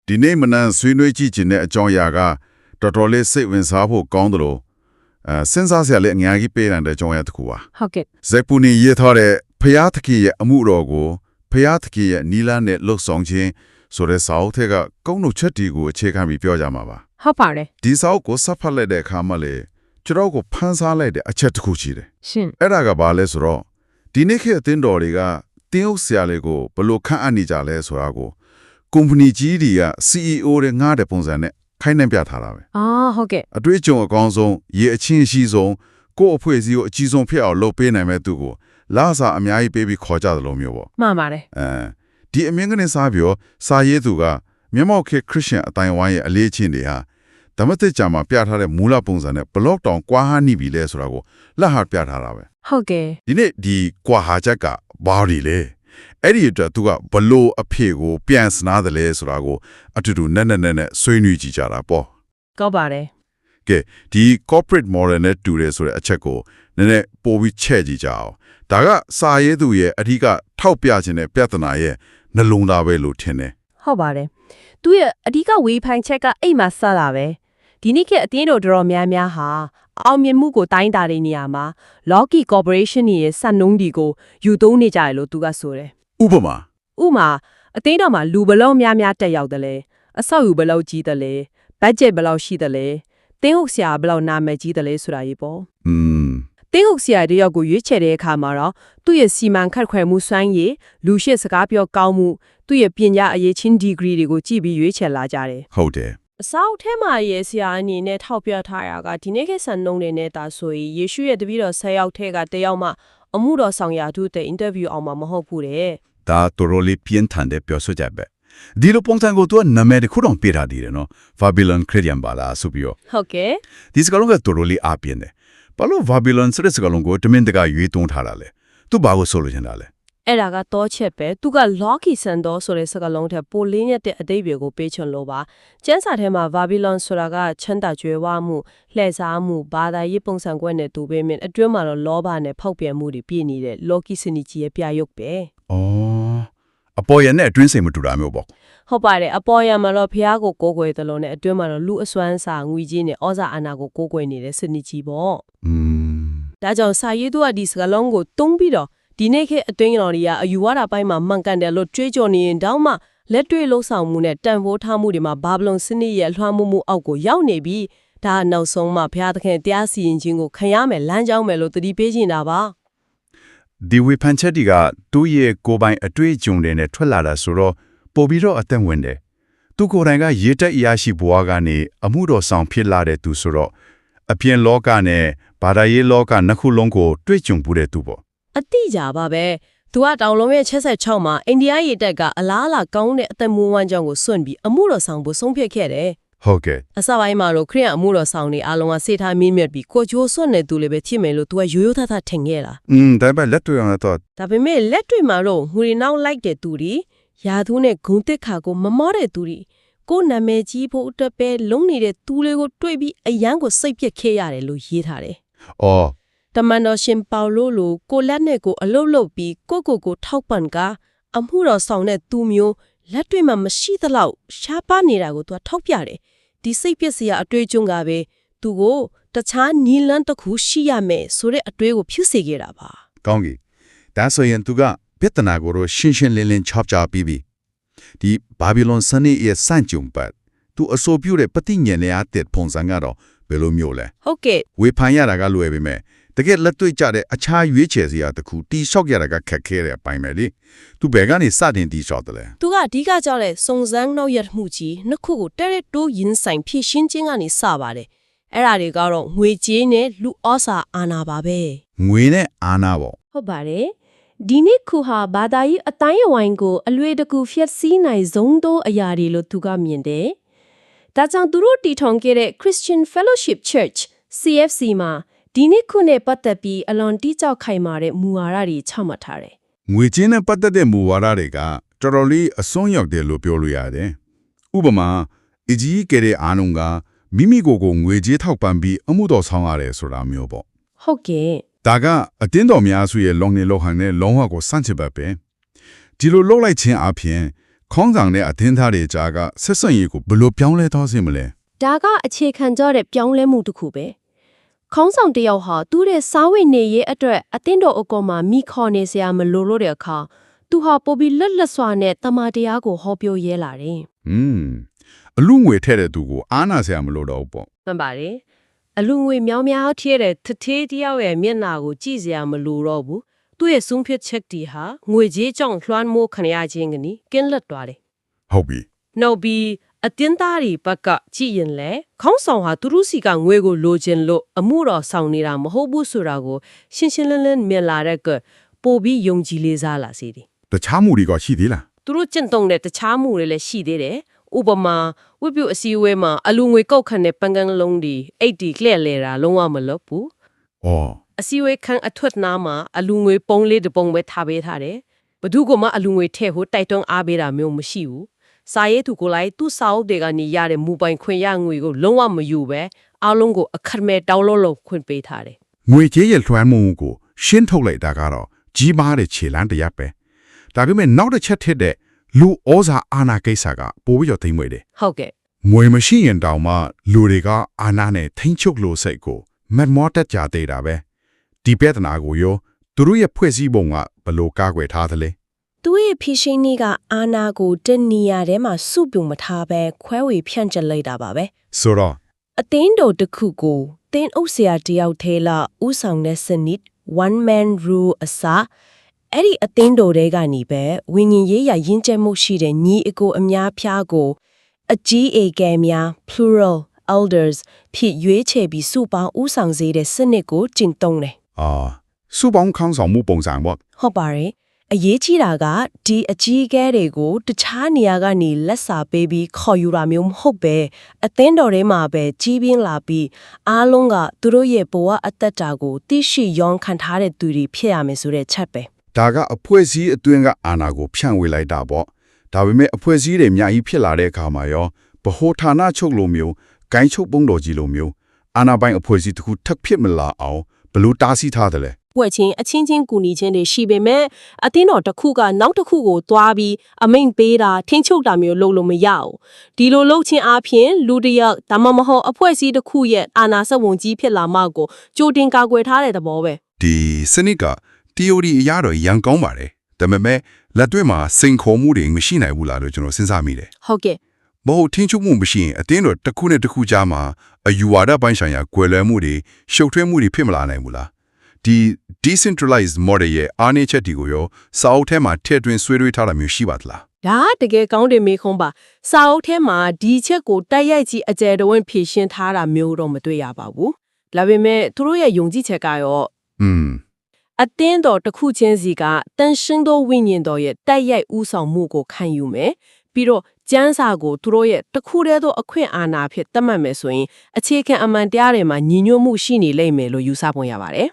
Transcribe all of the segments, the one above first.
ဒီနေ့မနက်ဆွေးနွေးကြည့်ခြင်းတဲ့အကြောင်းအရာကတော်တော်လေးစိတ်ဝင်စားဖို့ကောင်းတယ်လို့စဉ်းစားစရာလည်းအများကြီးပေးနိုင်တဲ့အကြောင်းအရာတစ်ခုပါဟုတ်ကဲ့ဇက်ပူနီရေးထားတဲ့ဖျားသခင်ရဲ့အမှုတော်ကိုဖျားသခင်ရဲ့နီလာနဲ့လှုပ်ဆောင်ခြင်းဆိုတဲ့စာအုပ်ထဲကကုန်းနှုတ်ချက်တီကိုအခြေခံပြီးပြောကြမှာပါဟုတ်ပါတယ်ဒီစာအုပ်ကိုစဖတ်လိုက်တဲ့အခါမှာလေကျွန်တော်ကိုဖန်ဆားလိုက်တဲ့အချက်တစ်ခုရှိတယ်ရှင်အဲ့ဒါကဘာလဲဆိုတော့ဒီနေ့ခေတ်အသင်းတော်တွေကတင်းဥဆရာလေးကိုဘယ်လိုခန့်အပ်နေကြလဲဆိုတာကိုကုမ္ပဏီကြီးတွေက CEO တွေငှားတဲ့ပုံစံနဲ့ခိုင်းနှံပြထားတာပဲဟုတ်ကဲ့အတွေ့အကြုံအကောင်းဆုံးရေအချင်းရှိဆုံးကိုယ့်အဖွဲ့အစည်းကိုအကြီးဆုံးဖြစ်အောင်လုပ်ပေးနိုင်မဲ့သူကိုလာစာအများကြီးပေးပြီးခေါ်ကြတယ်လို့မျိုးပေါ့မှန်ပါတယ်ဒီအမြင့်ကနေစားပြီးစာရေးသူကမြန်မာခေတ်ခရစ်ယာန်အတိုင်းဝိုင်းရဲ့အလေးချင်းတွေဟာဓမ္မသစ်ကျမ်းမှာပြထားတဲ့မူလပုံစံနဲ့ဘလော့တောင်ကွာဟနိပြီလဲဆိုတာကိုလက်ဟပြထားတာပဲဟုတ်ကဲ့ဒီနေ့ဒီကွာဟာချက်ကဘာတွေလဲအဲ့ဒီအတွက်သူကဘလို့အဖေကိုပြန်စနာတယ်လဲဆိုတာကိုအတူတူနဲ့ဆွေးနွေးကြည့်ကြတာပေါ့ကောက်ပါတယ်ကဲဒီ corporate model နဲ့တူတယ်ဆိုတဲ့အချက်ကိုနည်းနည်းပိုပြီးချဲ့ကြည့်ကြအောင်ဒါကစာရေးသူရဲ့အဓိကထောက်ပြခြင်းတဲ့ပြဿနာရဲ့နှလုံးသားပဲလို့ထင်တယ်ဟုတ်ပါတယ်သူရဲ့အဓိကဝေဖန်ချက်ကအိမ်မှာစတာပဲဒီနေ့ကအတင်းတော်တော်များများဟာအောင်မြင်မှုကိုတိုင်းတာတဲ့နေရာမှာ Lockheed Corporation ရဲ့စံနှုန်းဒီကိုယူသုံးနေကြတယ်လို့သူကဆိုတယ်ဥပမာအတင်းတော်မှာလူဘလောက်များတက်ရောက်တယ်လဲအဆောက်အဦဘလောက်ကြီးတယ်လဲဘတ်ဂျက်ဘလောက်ရှိတယ်လဲတင်းဟုတ်ဆရာဘလောက်နာမည်ကြီးတယ်လဲဆိုတာကြီးပေါ့တင်းဟုတ်ဆရာတယောက်ကိုရွေးချယ်တဲ့အခါမှာတော့သူ့ရဲ့စီမံခန့်ခွဲမှုစွမ်းရည်လူရှိစကားပြောကောင်းမှုသူ့ရဲ့ပညာအရေးချင်းဒီဂရီတွေကိုကြည့်ပြီးရွေးချယ်လာကြတယ်ဟုတ်တယ်အစောက်ထဲမှာရဲ့ဆရာအနေနဲ့ထောက်ပြထားတာကဒီနေ့ခေတ်စံနှုန်းတွေနဲ့တာဆိုရင်ယေရှုရဲ့တပည့်တော်10ယောက်ထဲကတယောက်မှအမှုတော်ဆောင်ရာသူတဲ့အင်တာဗျူးအောင်မှာမဟုတ်ဘူးတဲ့ဒါတော်တော်လေးပြင်းထန်တဲ့ပြောဆိုချက်ပဲဒီလိုပုံစံကိုသူကနာမည်တစ်ခုတော့ပေးထားသေးတယ်နော် Babylon Christian ပါလားဆိုပြီးဟုတ်ကဲ့ဒီစကားလုံးကတော်တော်လေးအားပြင်းတယ်ဘာလို့ Babylon ဆိုတဲ့စကားလုံးကိုတမင်တကာရွေးသွင်းထားတာလဲသူဘာကိုဆိုလိုချင်တာလဲအဲ့ဒါကတော့ချက်ပဲသူက Lockheed ဆန်တော်ဆိုတဲ့စကားလုံးထက်ပိုလင်းရတဲ့အဓိပ္ပာယ်ကိုပေးချင်လို့ပါကျမ်းစာထဲမှာ Babylon ဆိုတာကချမ်းသာကြွယ်ဝမှုလှည့်စားမှုဘာသာရေးပုံစံကွက်နဲ့တူပေမဲ့အတွင်းမှာတော့လောဘနဲ့ဖောက်ပြန်မှုတွေပြည့်နေတဲ့ Lockheed စနစ်ကြီးရဲ့ပြရုပ်ပဲအပေါ်ရနဲ့အတွင်းစိတ်မတူတာမျိုးပေါ့ဟုတ်ပါတယ်အပေါ်ရမှာတော့ဖះကိုကိုးကွယ်တယ်လို့နဲ့အတွင်းမှာတော့လူအစွမ်းစာငွေကြီးနဲ့ဩဇာအာဏာကိုကိုးကွယ်နေတဲ့စနစ်ကြီးပေါ့ဒါကြောင့်စာရေးသူကဒီစကားလုံးကိုတုံးပြီးတော့ဒီနေ့ခေတ်အတွင်းတော်တွေကအယူဝါဒပိုင်းမှာမှန်ကန်တယ်လို့ကြွေးကြော်နေရင်တောင်မှလက်တွေ့လှုပ်ဆောင်မှုနဲ့တန်ဖိုးထားမှုတွေမှာဘာဘလုံစနစ်ရဲ့လွှမ်းမိုးမှုအောက်ကိုရောက်နေပြီးဒါနောက်ဆုံးမှဘုရားသခင်တရားစီရင်ခြင်းကိုခံရမယ်လမ်းကြောင်းမယ်လို့တတိပေးနေတာပါဒီဝေဖန်ချက်တွေကသူ့ရဲ့ကိုယ်ပိုင်အတွေ့အကြုံတွေနဲ့ထွက်လာတာဆိုတော့ပို့ပြီးတော့အသက်ဝင်တယ်သူကိုယ်တိုင်ကရေတက်အရာရှိဘဝကနေအမှုတော်ဆောင်ဖြစ်လာတဲ့သူဆိုတော့အပြင်လောကနဲ့ဘာသာရေးလောကနှစ်ခုလုံးကိုတွေ့ကြုံမှုတဲ့သူပေါ့အတိကြပါပဲသူကတောင်လုံးရဲ့66မှာအိန္ဒိယရေတက်ကအလားအလာကောင်းတဲ့အသက်မွေးဝမ်းကြောင်းကိုစွန့်ပြီးအမှုတော်ဆောင်ဖို့ဆုံးဖြတ်ခဲ့တယ်ဟုတ်ကဲ့အစပိုင်းမှာတော့ခရစ်ယာန်အမှုတော်ဆောင်တွေအားလုံးကစေထားမင်းမြတ်ပြီးကိုချိုးစွန့်နေသူလည်းပဲဖြစ်မယ်လို့သူကရိုးရိုးသားသားထင်ခဲ့တာဒါပေမဲ့လက်တွေ့အောင်တော့ဒါပေမဲ့လက်တွေ့မှာတော့ငွေနောက်လိုက်တဲ့သူတွေယာသူနဲ့ဂုံတက်ခါကိုမမောတဲ့သူတွေကိုနာမည်ကြီးဖို့အတွက်ပဲလုံနေတဲ့သူတွေကိုတွေ့ပြီးအယံကိုစိတ်ပြက်ခဲ့ရတယ်လို့ရေးထားတယ်တမန်တော်ရှင်ပေါလုလိုကိုလက်နဲ့ကိုအလုတ်လုတ်ပြီးကိုထောက်ပံ့ကအမှုတော်ဆောင်တဲ့သူမျိုးလက်တွေ့မှာမရှိသလောက်ရှားပါနေတာကိုသူကထောက်ပြတယ်ဒီစိတ်ပျက်စရာအတွေ့အကြုံကပဲသူကိုတခြားနီလန်းတစ်ခုရှိရမယ်ဆိုတဲ့အတွေ့ကိုဖြစ်စေခဲ့တာပါကောင်းပြီဒါဆိုရင်သူကပြဿနာကိုရှင်းလင်းချောက်ချပြီးပြီဒီဘာဘီလုံစနစ်ရဲ့စန့်ကျုံပတ်သူအဆိုပြုတဲ့ပဋိညာဉ်နဲ့အတဲ့ပုံစံကတော့ဘယ်လိုမျိုးလဲဟုတ်ကဲ့ဝေဖန်ရတာကလွယ်ပေမဲ့တကယ်လက်တွေ့ကြတဲ့အခြားရွေးချယ်စရာတခုတီဆော့ရတာကခက်ခဲတဲ့အပိုင်းပဲလေသူဘယ်ကနေစတင်တီဆော့တယ်လဲသူကအဓိကကြောက်တဲ့စုံစမ်းနှောက်ရမှုကြီးနှစ်ခုကိုတဲ့တိုးရင်ဆိုင်ဖြည့်ရှင်းခြင်းကနေစပါတယ်အဲ့ဒါတွေကတော့ငွေကြေးနဲ့လူဩစာအာဏာပါပဲငွေနဲ့အာဏာပေါ့ဟုတ်ပါတယ်ဒီနေ့ခုဟာဘာသာရေးအတိုင်းအဝိုင်းကိုအလွေတကူဖျက်ဆီးနိုင်ဆုံးသောအရာတွေလို့သူကမြင်တယ်ဒါကြောင့်သူတို့တည်ထောင်ခဲ့တဲ့ Christian Fellowship Church CFC မှာဒီနေ့ခုနဲ့ပတ်သက်ပြီးအလွန်တိကျခိုင်မာတဲ့မူဝါဒတွေချမှတ်ထားတယ်ငွေကြေးနဲ့ပတ်သက်တဲ့မူဝါဒတွေကတော်တော်လေးအစွန်းရောက်တယ်လို့ပြောလို့ရတယ်ဥပမာအကြီးကတဲ့အာနုံကမိမိကိုယ်ကိုငွေကြေးထောက်ပံ့ပြီးအမှုတော်ဆောင်ရတယ်ဆိုတာမျိုးပေါ့ဟုတ်ကဲ့ဒါကအတင်းတော်များစုရဲ့လုံနေလောက်ဟန်နဲ့လုံးဝကိုစန့်ချစ်ပတ်ပဲဒီလိုလှုပ်လိုက်ခြင်းအပြင် ခေါင်းဆောင်နဲ့အသင်းသားတွေကြားကဆက်ဆံရေးကိုဘယ်လိုပြောင်းလဲသွားစေမလဲ ဒါကအခြေခံကြတဲ့ပြောင်းလဲမှုတစ်ခုပဲခေါင်းဆောင်တစ်ယောက်ဟာသူ့ရဲ့စားဝတ်နေရေးအတွက်အသင်းတော်အကောမှာမိခေါ်နေစရာမလိုလို့တဲ့အခါသူဟာပိုပြီးလက်လက်စွာနဲ့တမန်တရားကိုဟောပြောရဲလာတယ်အလူငွေထဲတဲ့သူကိုအားနာစရာမလိုတော့ဘူးပေါ့ မှန်ပါတယ်အလူငွေမြောင်းများထည့်တဲ့တထေးတယောက်ရဲ့မျက်နှာကိုကြည့်စရာမလိုတော့ဘူးသူ့ရဲ့ဆုံးဖြတ်ချက်တီဟာငွေကြေးကြောင့်လွှမ်းမိုးခံရခြင်းကနီးကင်းလက်သွားတယ် ဟုတ်ပြီ နောက်ပြီးအတင်းသားတွေဘက်ကကြည့်ရင်လေခေါင်းဆောင်ဟာသူတို့စီကငွေကိုလိုချင်လို့အမှုတော်ဆောင်နေတာမဟုတ်ဘူးဆိုတာကိုရှင်းရှင်းလင်းလင်းမြင်လာတဲ့ကပိုပြီးယုံကြည်လေးစားလာစေတယ် တခြားမှုတွေကရှိသေးလား သူတို့ကျင့်သုံးတဲ့တခြားမှုတွေလည်းရှိသေးတယ်ဥပမာဝိပုအစည်းအဝေးမှာအလူငွေကောက်ခံတဲ့ပန်းကန်းလုံးတွေအိတ်တီလှည့်လဲတာလုံးဝမလုပ်ဘူး အော် အစည်းအဝေးခန်းအထွတ်နားမှာအလူငွေပုံလေးတစ်ပုံပဲထားပေးထားတယ်ဘသူကမှအလူငွေထဲ့ဟိုတိုက်တွန်းအားပေးတာမျိုးမရှိဘူးစာရေးသူကိုလိုက်သူ့စာအုပ်တွေကနေရတဲ့မူပိုင်ခွင့်ရငွေကိုလုံးဝမယူပဲအားလုံးကိုအခက်မဲ့တောင်းလို့ခွင့်ပေးထားတယ် ငွေကြေးရဲ့လွှမ်းမိုးမှုကိုရှင်းထုတ်လိုက်တာကတော့ကြီးမားတဲ့ခြေလှမ်းတစ်ရပ်ပဲဒါပေမဲ့နောက်တစ်ချက်ထက်တဲ့လူဩဇာအာဏာကိစ္စကပိုပြီးတော့သိမ့်မွေတယ် ဟုတ်ကဲ့ ငွေမရှိရင်တောင်မှလူတွေကအာဏာနဲ့ထိန်းချုပ်လို့စိတ်ကိုမတ်မော့တက်ကြသေးတာပဲဒီပြဿနာကိုရောသူတို့ရဲ့ဖွဲ့စည်းပုံကဘယ်လိုကာကွယ်ထားသလဲ သူ့ရဲ့ဖြည့်ရှင်းနည်းကအာနာကိုတနေရာထဲမှာစုပြုံမထားပဲခွဲဝေဖြန့်ကျက်လိုက်တာပါပဲ ဆိုတော့ အသင်းတော်တစ်ခုကိုတင်းအုပ်ဆရာတယောက်သေးလာဥဆောင်တဲ့စနစ် one man rule အစားအဲ့ဒီအသင်းတော်တွေကနေပဲဝိညာဉ်ရေးရရင်းကျက်မှုရှိတဲ့ညီအကိုအများဖျားကိုအကြီးအကဲများ plural elders ဖြစ်ရွေးချယ်ပြီးစုပေါင်းဥဆောင်စေတဲ့စနစ်ကိုကျင့်သုံးတယ် စုပေါင်းခေါင်းဆောင်မှုပုံစံပေါ့ ဟုတ်ပါတယ်အရေးကြီးတာကဒီအကြီးအကဲတွေကိုတခြားနေရာကနေလက်စာပေးပြီးခေါ်ယူတာမျိုးမဟုတ်ပဲအသင်းတော်ထဲမှာပဲကြီးပြင်းလာပြီးအားလုံးကသူတို့ရဲ့ဘဝအသက်တာကိုသိရှိရောင်းခံထားတဲ့သူတွေဖြစ်ရမယ်ဆိုတဲ့ချက်ပဲ ဒါကအဖွဲ့အစည်းအတွင်းကအာဏာကိုဖြန့်ဝေလိုက်တာပေါ့ဒါပေမဲ့အဖွဲ့အစည်းတွေအများကြီးဖြစ်လာတဲ့အခါမှာရောဗဟိုဌာနချုပ်လိုမျိုးဂိုင်းချုပ်ပုံတော်ကြီးလိုမျိုးအာဏာပိုင်အဖွဲ့အစည်းတစ်ခုထပ်ဖြစ်မလာအောင်ဘယ်လိုတားဆီးထားတယ်လဲ ပွဲချင်းအချင်းချင်းကူညီခြင်းတွေရှိပေမဲ့အသင်းတော်တစ်ခုကနောက်တစ်ခုကိုသွားပြီးအမိန့်ပေးတာထင်းချုပ်တာမျိုးလုပ်လို့မရဘူးဒီလိုလုပ်ခြင်းအပြင်လူတစ်ယောက်ဒါမှမဟုတ်အဖွဲ့အစည်းတစ်ခုရဲ့အာဏာစက်ဝန်ကြီးဖြစ်လာမှကိုကြိုတင်ကာကွယ်ထားတဲ့သဘောပဲ ဒီစနစ်က theory အရတော့ရန်ကောင်းပါတယ်ဒါပေမဲ့လက်တွေ့မှာစိန်ခေါ်မှုတွေမရှိနိုင်ဘူးလားလို့ကျွန်တော်စဉ်းစားမိတယ် ဟုတ်ကဲ့ မဟုတ်ထင်းချုပ်မှုမရှိရင်အတင်းတော့တစ်ခုနဲ့တစ်ခုကြားမှာအယူဝါဒပိုင်းဆိုင်ရာကွယ်လွဲမှုတွေရှုပ်ထွေးမှုတွေဖြစ်မလာနိုင်ဘူးလားဒီ decentralized model ရဲ့အားနည်းချက်တွေကိုရောစာအုပ်ထဲမှာထည့်သွင်းဆွေးနွေးထားတာမျိုးရှိပါသလား ဒါတကယ်ကောင်းတယ်မေခွန်းပါစာအုပ်ထဲမှာဒီချက်ကိုတိုက်ရိုက်ကြီးအကျယ်တဝင့်ဖြည့်ရှင်းထားတာမျိုးတော့မတွေ့ရပါဘူးဒါပေမဲ့သူတို့ရဲ့ယုံကြည်ချက်ကရောအသင်းတော်တစ်ခုချင်းစီကတန်ရှင်းသောဝိညာဉ်တော်ရဲ့တိုက်ရိုက်ဥဆောင်မှုကိုခံယူမယ်ပြီးတော့ကျမ်းစာကိုသူတို့ရဲ့တစ်ခုတည်းသောအခွင့်အာဏာဖြစ်သတ်မှတ်မယ်ဆိုရင်အခြေခံအမှန်တရားတွေမှာညီညွတ်မှုရှိနေလိမ့်မယ်လို့ယူဆပုံရပါတယ်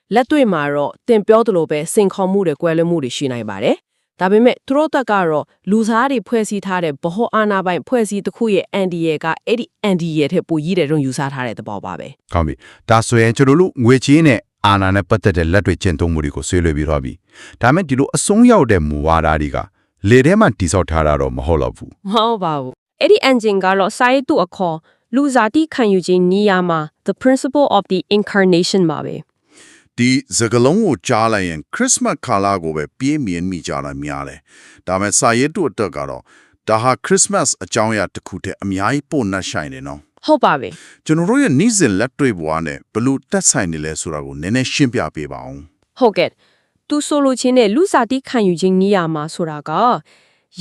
လက်တွေ့မှာတော့တင်ပြောသလိုပဲစင်ခေါ်မှုတွေကွဲလွဲမှုတွေရှိနိုင်ပါတယ်ဒါပေမဲ့သူတို့တက်ကတော့လူစားတွေဖွဲ့စည်းထားတဲ့ဗဟိုအာဏာပိုင်ဖွဲ့စည်းတစ်ခုရဲ့အန်ဒီရဲ့ကအဲ့ဒီအန်ဒီရဲ့ထက်ပိုကြီးတဲ့တုံးယူဆထားတဲ့သဘောပါပဲ ကောင်းပြီဒါဆိုရင်ကျွန်တော်တို့ငွေကြေးနဲ့အာဏာနဲ့ပတ်သက်တဲ့လက်တွေ့ကျင့်သုံးမှုတွေကိုဆွေးနွေးပြီးတော့ပြီဒါမဲ့ဒီလိုအဆုံးရောက်တဲ့မူဝါဒတွေကလေထဲမှာတိစောက်ထားတာတော့မဟုတ်တော့ဘူး မဟုတ်ပါဘူးအဲ့ဒီ engine ကတော့စာရေးသူအခေါ်လူစားတိခံယူခြင်းနေရာမှာ the principle of the incarnation ပါပဲ ဒီစကလုံးကိုကြားလိုက်ရင်ခရစ်မတ်ကာလာကိုပဲပြေးမြင်မိကြတာများတယ်ဒါမဲ့စာရေးသူအတွက်ကတော့ဒါဟာခရစ်မတ်အကြောင်းအရာတစ်ခုတည်းအများကြီးပို့နှက်ဆိုင်နေနော် ဟုတ်ပါပဲ ကျွန်တော်တို့ရဲ့နေ့စဉ်လက်တွေ့ဘဝနဲ့ဘလို့တက်ဆိုင်နေလဲဆိုတာကိုနည်းနည်းရှင်းပြပေးပါအောင် ဟုတ်ကဲ့သူဆိုလိုခြင်းနဲ့လူစားတိခံယူခြင်းနေရာမှာဆိုတာက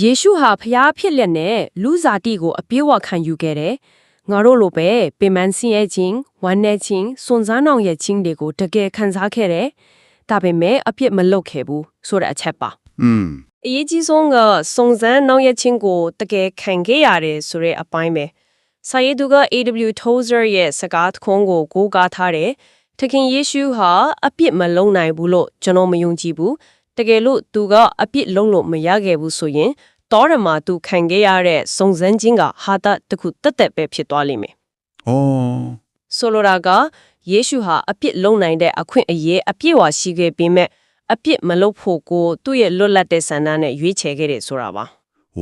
ယေရှုဟာဖျားဖြစ်လက်နဲ့လူစားတိကိုအပြည့်အဝခံယူခဲ့တယ်ငါတို့လိုပဲပင်မဆင်းရဲခြင်းဝမ်းနည်းခြင်းစွန့်စားနှောင်ရခြင်းတွေကိုတကယ်ခံစားခဲ့တယ်ဒါပေမဲ့အပြစ်မလုပ်ခဲ့ဘူးဆိုတဲ့အချက်ပါအရေးကြီးဆုံးကစွန့်စားနှောင်ရခြင်းကိုတကယ်ခံခဲ့ရတယ်ဆိုတဲ့အပိုင်းပဲစာရေးသူက A.W. Tozer ရဲ့စကားတခွန်းကိုကိုးကားထားတယ်သခင်ယေရှုဟာအပြစ်မလုံးနိုင်ဘူးလို့ကျွန်တော်မယုံကြည်ဘူးတကယ်လို့သူကအပြစ်လုံးလို့မရခဲ့ဘူးဆိုရင်တော်ရမှာသူခံခဲ့ရတဲ့စုံစမ်းခြင်းကဟာတာတခုတက်တက်ပဲဖြစ်သွားလိမ့်မယ်။ဆိုလိုတာကယေရှုဟာအပြစ်လုံးနိုင်တဲ့အခွင့်အရေးအပြည့်အဝရှိခဲ့ပေမဲ့အပြစ်မလုပ်ဖို့ကိုသူ့ရဲ့လွတ်လပ်တဲ့ဆန္ဒနဲ့ရွေးချယ်ခဲ့တယ်ဆိုတာပါ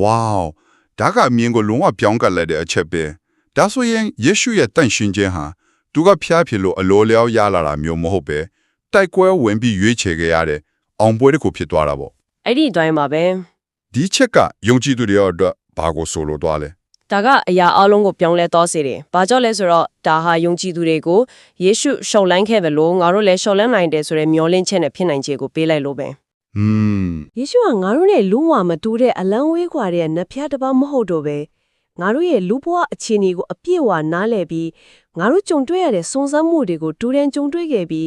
Wow ဒါကမြင်ကိုလုံးဝပြောင်းကပ်လိုက်တဲ့အချက်ပဲဒါဆိုရင်ယေရှုရဲ့တန်ရှင်ခြင်းဟာသူကဖျားဖြစ်လို့အလိုလျောက်ရလာတာမျိုးမဟုတ်ပဲတိုက်ကွဲဝင်ပြီးရွေးချယ်ခဲ့ရတဲ့အောင်ပွဲတစ်ခုဖြစ်သွားတာပေါ့ အဲ့ဒီအတိုင်းပါပဲ ဒီချက်ကယုံကြည်သူတွေအတွက်ဘာကိုဆိုလိုသွားလဲ ဒါကအရာအလုံးကိုပြောင်းလဲသွားစေတယ်။ဘာကြောင့်လဲဆိုတော့ဒါဟာယုံကြည်သူတွေကိုယေရှုရှောက်လန်းခဲ့တယ်လို့ငါတို့လည်းရှောက်လန်းနိုင်တယ်ဆိုတဲ့မျှော်လင့်ချက်နဲ့ဖြစ်နိုင်ခြေကိုပေးလိုက်လို့ပဲ ယေရှုကငါတို့နဲ့လုံးဝမတူတဲ့အလံဝေးခွာတဲ့နတ်ဖျားတစ်ပါးမဟုတ်တော့ပဲငါတို့ရဲ့လူဘဝအခြေအနေကိုအပြည့်အဝနားလည်ပြီးငါတို့ကြုံတွေ့ရတဲ့စွန့်စားမှုတွေကိုတူတန်ကြုံတွေ့ခဲ့ပြီး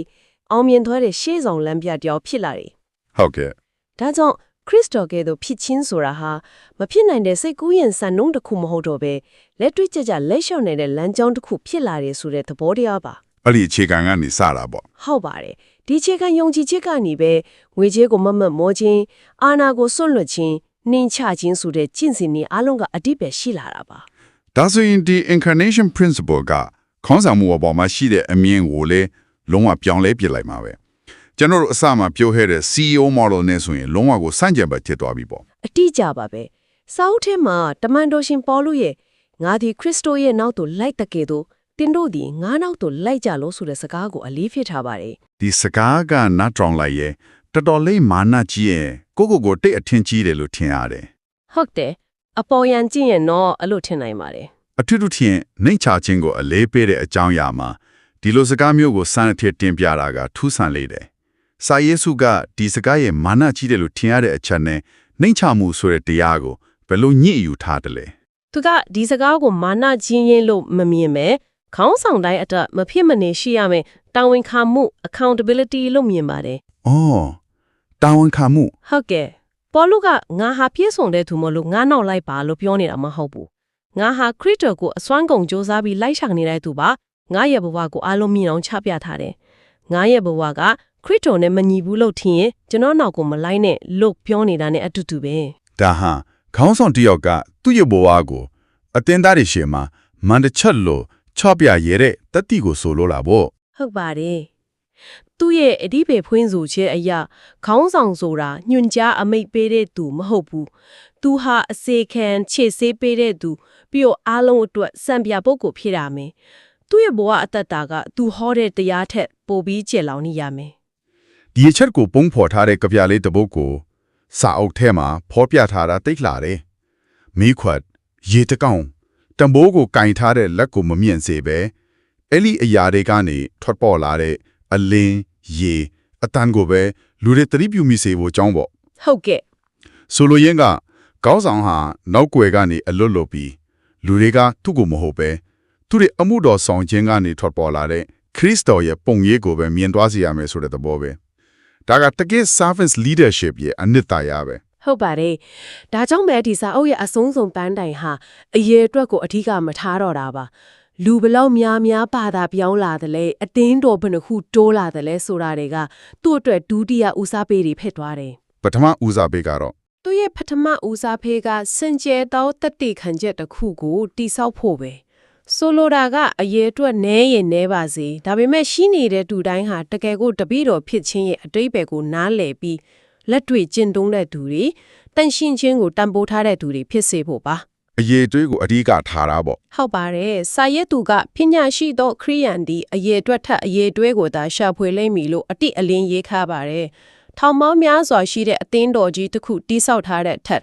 အောင်မြင်သွားတဲ့ရှေးဆောင်လမ်းပြတယောက်ဖြစ်လာတယ် ဟုတ်ကဲ့ ။ဒါကြောင့်ခရစ်တော်ကဲ့သို့ဖြစ်ချင်းဆိုတာဟာမဖြစ်နိုင်တဲ့စိတ်ကူးရင်စံနှုန်းတစ်ခုမဟုတ်တော့ပဲလက်တွေ့ကျကျလက်လျှော့နေတဲ့လမ်းကြောင်းတစ်ခုဖြစ်လာတယ်ဆိုတဲ့သဘောတရားပါ အဲ့ဒီအခြေခံကနေစတာပေါ့ ဟုတ်ပါတယ်ဒီခြေခံယုံကြည်ချက်ကနေပဲငွေကြေးကိုမမတ်မောခြင်းအာဏာကိုစွန့်လွတ်ခြင်းနှင်းချခြင်းဆိုတဲ့ကျင့်စဉ်တွေအလုံးကအတိပ္ပယ်ရှိလာတာပါ ဒါဆိုရင်ဒီ incarnation principle ကခေါင်းဆောင်မှုအပေါ်မှာရှိတဲ့အမြင်ကိုလေလုံးဝပြောင်းလဲပြစ်လိုက်မှာပဲကျွန်တော်တို့အစမှပြောခဲ့တဲ့ CEO model နဲ့ဆိုရင်လုံးဝကိုစန့်ကျင်ဘက်ဖြစ်သွားပြီပေါ့ အတိအကျပါပဲစာအုပ်ထဲမှာတမန်တော်ရှင်ပေါလုရဲ့ငါသည်ခရစ်တော်ရဲ့နောက်သို့လိုက်တကယ်သို့တင်တို့သည်ငါနောက်သို့လိုက်ကြလို့ဆိုတဲ့စကားကိုအလေးဖြစ်ထားပါတယ် ဒီစကားကနတ်တောင်လိုက်ရဲ့တော်တော်လေးမာနကြီးရဲ့ကိုတိတ်အထင်ကြီးတယ်လို့ထင်ရတယ် ဟုတ်တယ်အပေါ်ယံကျင့်ရင်တော့အဲ့လိုထင်နိုင်ပါတယ် အထူးထင်နှိမ့်ချခြင်းကိုအလေးပေးတဲ့အကြောင်းအရာမှာဒီလိုစကားမျိုးကိုစံအထည်တင်ပြတာကထူးဆန်းလေးတယ်စာယေစုကဒီစကားရဲ့မာနကြီးတယ်လို့ထင်ရတဲ့အချက်နဲ့နှိမ့်ချမှုဆိုတဲ့တရားကိုဘယ်လိုညှိယူထားတယ်လဲ သူကဒီစကားကိုမာနချင်းရင်လို့မမြင်ပဲခေါင်းဆောင်တိုင်းအတွက်မဖြစ်မနေရှိရမယ်တာဝန်ခံမှု accountability လို့မြင်ပါတယ် ။အော်တာဝန်ခံမှု ဟုတ်ကဲ့ပေါလုကငါဟာပြည့်စုံတဲ့သူမလို့ငါနောက်လိုက်ပါလို့ပြောနေတာမဟုတ်ဘူးငါဟာခရစ်တော်ကိုအစွမ်းကုန်စ조사ပြီးလိုက်ရှာနေတဲ့သူပါငါရဲ့ဘဝကိုအားလုံးမြင်အောင်ချပြထားတယ်ငါရဲ့ဘဝကခရစ်တော်နဲ့မညီဘူးလို့ထင်ရင်ကျွန်တော်နောက်ကိုမလိုက်နဲ့လို့ပြောနေတာနဲ့အတူတူပဲ ။ဒါဟာခေါင်းဆောင်တစ်ယောက်ကသူ့ရဲ့ဘဝကိုအတင်းသားတွေရှေ့မှာမန်တချက်လို့ချော့ပြရဲတဲ့တတိကိုဆိုလိုလာပေါ့ ဟုတ်ပါတယ်သူ့ရဲ့အဓိပ္ပာယ်ဖွင့်ဆိုချက်အရာခေါင်းဆောင်ဆိုတာညွှန်ကြားအမိန့်ပေးတဲ့သူမဟုတ်ဘူးသူဟာအစေခံခြေဆေးပေးတဲ့သူပြီးတော့အားလုံးအတွက်စံပြပုဂ္ဂိုလ်ဖြစ်ရမယ်သူ့ရဲ့ဘဝအတ္တတာကသူဟောတဲ့တရားထက်ပိုပြီးကျယ်လောင်နေရမယ် ။ဒီအချက်ကိုပုံဖော်ထားတဲ့ကြပြလေးတစ်ပုဒ်ကိုစာအုပ်ထဲမှာဖော်ပြထားတာသိလာတယ်။မိခွတ်ရေတကောင်တံပိုးကိုကင်ထားတဲ့လက်ကိုမမြင်စေပဲအဲ့ဒီအရာတွေကနေထွက်ပေါ်လာတဲ့အလင်းရေအတန်ကိုပဲလူတွေသတိပြုမိစေဖို့ကြောင်းပေါ့ ဟုတ်ကဲ့ ဆိုလိုရင်းကကောင်းဆောင်ဟာနောက်ွယ်ကနေအလွတ်လွတ်ပြီးလူတွေကသူ့ကိုမဟုတ်ပဲသူတွေအမှုတော်ဆောင်ခြင်းကနေထွက်ပေါ်လာတဲ့ခရစ်တော်ရဲ့ပုံရိပ်ကိုပဲမြင်သွားစေရမယ်ဆိုတဲ့သဘောပဲဒါကတကယ် service leadership ရဲ့အနှစ်သာရပဲ ဟုတ်ပါတယ်ဒါကြောင့်ပဲဒီစာအုပ်ရဲ့အဆုံးစုံပန်းတိုင်ဟာအရေးအတွက်ကိုအထူးကမထားတော့တာပါလူဘလောက်များပါတာပြောင်းလာတယ်လေအတင်းတော်ဘယ်နှခုတိုးလာတယ်လဲဆိုတာတွေကသူ့အတွက်ဒုတိယဦးစားပေးတွေဖြစ်သွားတယ် ပထမဦးစားပေးကတော့ သူ့ရဲ့ပထမဦးစားပေးကစင်ကြဲသောတတိခံချက်တစ်ခုကိုတိဆောက်ဖို့ပဲဆိုလိုတာကအရေးအတွက်နည်းရင်နည်းပါစေဒါပေမဲ့ရှိနေတဲ့သူတိုင်းဟာတကယ်ကိုတပိတော်ဖြစ်ခြင်းရဲ့အတိတ်ပဲကိုနားလည်ပြီးလက်တွေ့ကျင့်သုံးတဲ့သူတွေတန်ရှင်းခြင်းကိုတန်ဖိုးထားတဲ့သူတွေဖြစ်စေဖို့ပါ အရေးတွေးကိုအဓိကထားတာပေါ့ ဟုတ်ပါတယ်စာရဲသူကပညာရှိသောခရိယန်ဒီအရေးအတွက်ထက်အရေးတွဲကိုသာရှာဖွေလိမ့်မည်လို့အတိအလင်းရေးခါပါတယ်ထောင်ပေါင်းများစွာရှိတဲ့အသင်းတော်ကြီးတစ်ခုတိဆောက်ထားတဲ့ထက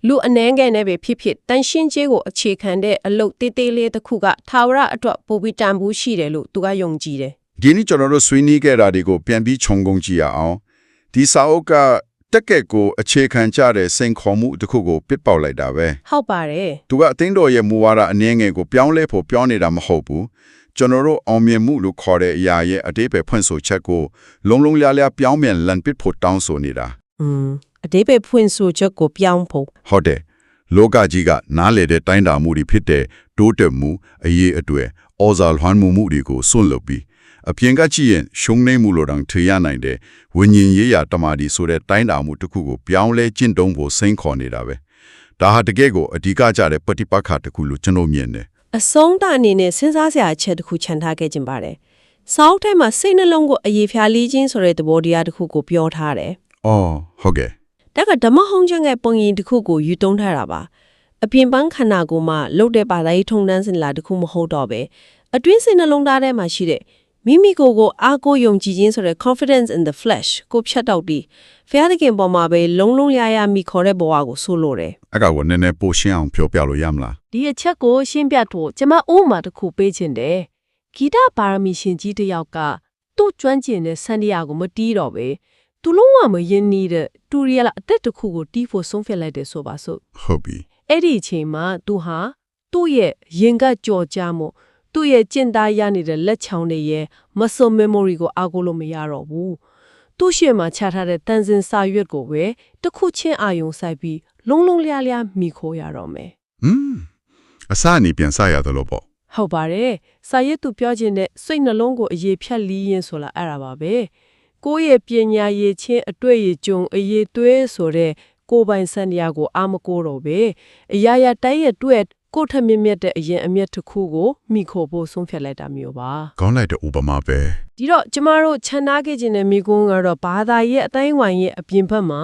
်လူအနှဲငယ်နဲ့ပဲဖြစ်ဖြစ်တန်ရှင်းခြင်းကိုအခြေခံတဲ့အလုပ်တေးသေးလေးတစ်ခုကထာဝရအတွက်ပိုပြီးတန်ဖိုးရှိတယ်လို့သူကယုံကြည်တယ် ဒီနေ့ကျွန်တော်တို့ဆွေးနွေးခဲ့တာတွေကိုပြန်ပြီးခြုံငုံကြည့်ရအောင်ဒီစာအုပ်ကတက်ကက်ကိုအခြေခံကြတဲ့စိန်ခေါ်မှုတစ်ခုကိုပစ်ပေါက်လိုက်တာပဲ ဟုတ်ပါတယ် သူကအသင်းတော်ရဲ့မူဝါဒအနည်းငယ်ကိုပြောင်းလဲဖို့ပြောနေတာမဟုတ်ဘူးကျွန်တော်တို့အောင်မြင်မှုလို့ခေါ်တဲ့အရာရဲ့အတိတ်ပဲဖွင့်ဆိုချက်ကိုလုံးလုံးလျားလျားပြောင်းပြန်လန်ပစ်ဖို့တောင်းဆိုနေတာ အတိတ်ပဲဖွင့်ဆိုချက်ကိုပြောင်းဖို့ ဟုတ်တယ်လောကကြီးကနားလေတဲ့တိုင်းတာမှုတွေဖြစ်တဲ့တိုးတက်မှုအရေးအတွေ့ဩဇာလွှမ်းမှုတွေကိုစွန့်လွတ်ပြီးအပြင်ကကြည့်ရင်ရှုံးနေမှုလို့တောင်ထင်ရနိုင်တဲ့ဝิญဉ်ရေးရာတမာဒီဆိုတဲ့တိုင်းတာမှုတစ်ခုကိုပြောင်းလဲကျင့်သုံးဖို့စိန်ခေါ်နေတာပဲဒါဟာတကယ့်ကိုအဓိကကျတဲ့ပฏิပတ်ခါတစ်ခုလို့ကျွန်တော်မြင်တယ် အဆုံးတအနေနဲ့စဉ်းစားစရာအချက်တစ်ခုခြံထားခဲ့ခြင်းပါတယ်စောက်ထဲမှာစိတ်နှလုံးကိုအရေးဖျားလီးခြင်းဆိုတဲ့သဘောတရားတစ်ခုကိုပြောထားတယ် အော်ဟုတ်ကဲ့ ဒါကဓမ္မဟောင်းချင်တဲ့ပုံရင်တစ်ခုကိုယူသုံးထားတာပါအပြင်ပန်းခန္ဓာကိုယ်မှာလှုပ်တဲ့ပါတိုင်းထုံတန်းစင်လာတစ်ခုမဟုတ်တော့ပဲအတွင်းစိတ်နှလုံးသားထဲမှာရှိတဲ့မိမိကိုယ်ကိုအားကိုးယုံကြည်ခြင်းဆိုတဲ့ confidence in the flesh ကိုဖြတ်တောက်ပြီးဖျားသခင်ပေါ်မှာပဲလုံးလုံးလျားလျားမိခေါ်တဲ့ဘဝကိုဆိုလိုတယ် အဲ့ကောင်ကိုနည်းနည်းပိုရှင်းအောင်ပြောပြလို့ရမလား ဒီအချက်ကိုရှင်းပြဖို့ကျမဥမာတစ်ခုပေးခြင်းတယ်ဂီတပါရမီရှင်ကြီးတစ်ယောက်ကသူ့ကျွမ်းကျင်တဲ့စန္ဒရာကိုမတီးတော့ပဲသူလုံးဝမယဉ်နေတဲ့တူရီယာလာအသက်တစ်ခုကိုတီးဖို့ဆုံးဖြတ်လိုက်တယ်ဆိုပါစို့ ဟုတ်ပြီ အဲ့ဒီအချိန်မှာသူဟာသူ့ရဲ့ရင်ကကြော်ကြားမှုသူ့ရဲ့ကျင့်သားရနေတဲ့လက်ချောင်းတွေရဲ့ muscle memory ကိုအားကိုးလို့မရတော့ဘူးသူ့ရှေ့မှာချထားတဲ့တန်စင်စာရွက်ကိုပဲတစ်ခုချင်းအာယုံဆိုင်ပြီးလုံးလုံးလျားလျားမိခိုးရတော့မယ် အစအနေပြန်စရတယ်လို့ပေါ့ ဟုတ်ပါတယ်စာရွက်သူပြောခြင်းနဲ့စိတ်နှလုံးကိုအရေးဖြတ်လီးရင်ဆိုလာအဲ့ဒါပါပဲကိုယ့်ရဲ့ပညာရည်ချင်းအတွေ့အကြုံအရေးသွေးဆိုတဲ့ကိုယ်ပိုင်စံတရားကိုအာမကိုတော့ပဲအရာရာတိုင်းရဲ့တွေ့ကိုယ်ထက်မြင့်မြတ်တဲ့အရင်အမျက်တစ်ခုကိုမိခိုဖို့ဆုံးဖြတ်လိုက်တာမျိုးပါ ကောင်းလိုက်တဲ့ဥပမာပဲ ဒီတော့ကျမတို့ခြံထားခဲ့ခြင်းနဲ့မိကုန်းကတော့ဘာသာရဲ့အတိုင်းဝိုင်းရဲ့အပြင်ဘက်မှာ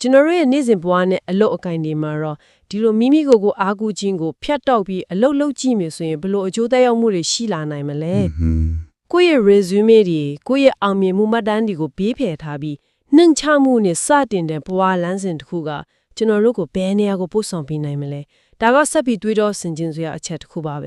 ကျွန်တော်ရဲ့နေ့စဉ်ဘဝနဲ့အလုပ်အကင်တွေမှာတော့ဒီလိုမိမိကိုယ်ကိုအားကိုးခြင်းကိုဖျက်တောက်ပြီးအလုပ်လုပ်ကြည့်မယ်ဆိုရင်ဘလို့အကျိုးသက်ရောက်မှုတွေရှိလာနိုင်မလဲ ကိုယ့်ရဲ့ resume တွေကိုယ့်ရဲ့အောင်မြင်မှုမှတ်တမ်းတွေကိုဘေးဖယ်ထားပြီးနှင်ချမှုနဲ့စတင်တဲ့ဘဝလမ်းစဉ်တစ်ခုကကျွန်တော်တို့ကိုဘယ်နေရာကိုပို့ဆောင်ပေးနိုင်မလဲဒါကဆက်ပြီးတွေးတော့ဆင်ခြင်စရာအချက်တစ်ခုပါပဲ